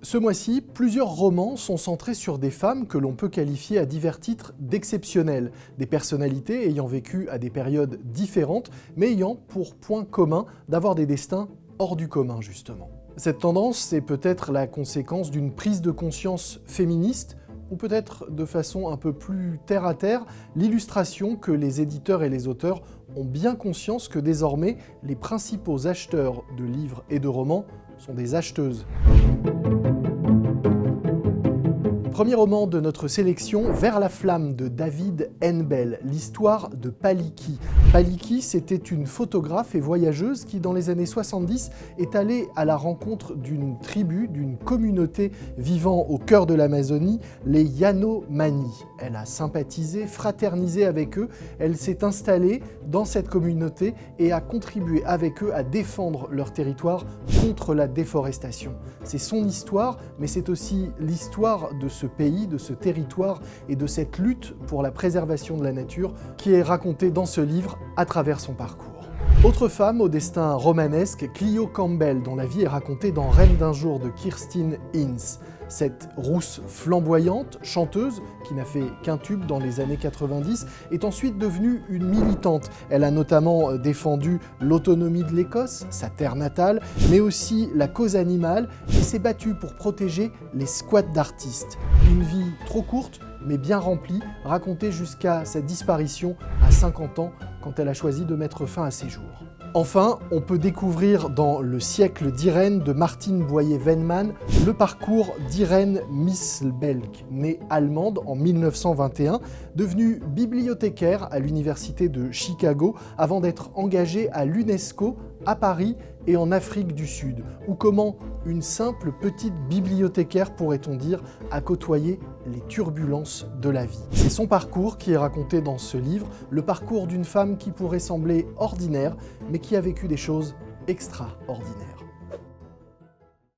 Ce mois-ci, plusieurs romans sont centrés sur des femmes que l'on peut qualifier à divers titres d'exceptionnelles, des personnalités ayant vécu à des périodes différentes, mais ayant pour point commun d'avoir des destins hors du commun, justement. Cette tendance, c'est peut-être la conséquence d'une prise de conscience féministe, ou peut-être de façon un peu plus terre-à-terre, l'illustration que les éditeurs et les auteurs ont bien conscience que désormais, les principaux acheteurs de livres et de romans sont des acheteuses. Premier roman de notre sélection, Vers la flamme de David Henbel, l'histoire de Paliki. Paliki, c'était une photographe et voyageuse qui, dans les années 70, est allée à la rencontre d'une tribu, d'une communauté vivant au cœur de l'Amazonie, les Yanomami. Elle a sympathisé, fraternisé avec eux, elle s'est installée dans cette communauté et a contribué avec eux à défendre leur territoire contre la déforestation. C'est son histoire, mais c'est aussi l'histoire de ce pays, de ce territoire et de cette lutte pour la préservation de la nature qui est racontée dans ce livre à travers son parcours. Autre femme au destin romanesque, Clio Campbell, dont la vie est racontée dans Reine d'un jour de Kirstine Hinz. Cette rousse flamboyante, chanteuse, qui n'a fait qu'un tube dans les années 90, est ensuite devenue une militante. Elle a notamment défendu l'autonomie de l'Écosse, sa terre natale, mais aussi la cause animale, et s'est battue pour protéger les squats d'artistes. Une vie trop courte, mais bien remplie, racontée jusqu'à sa disparition à 50 ans, quand elle a choisi de mettre fin à ses jours. Enfin, on peut découvrir dans Le siècle d'Irène de Martine Boyer-Weinmann le parcours d'Irène Misselbelk, née allemande en 1921, devenue bibliothécaire à l'université de Chicago avant d'être engagée à l'UNESCO à Paris et en Afrique du Sud, ou comment une simple petite bibliothécaire, pourrait-on dire, a côtoyé les turbulences de la vie. C'est son parcours qui est raconté dans ce livre, le parcours d'une femme qui pourrait sembler ordinaire, mais qui a vécu des choses extraordinaires.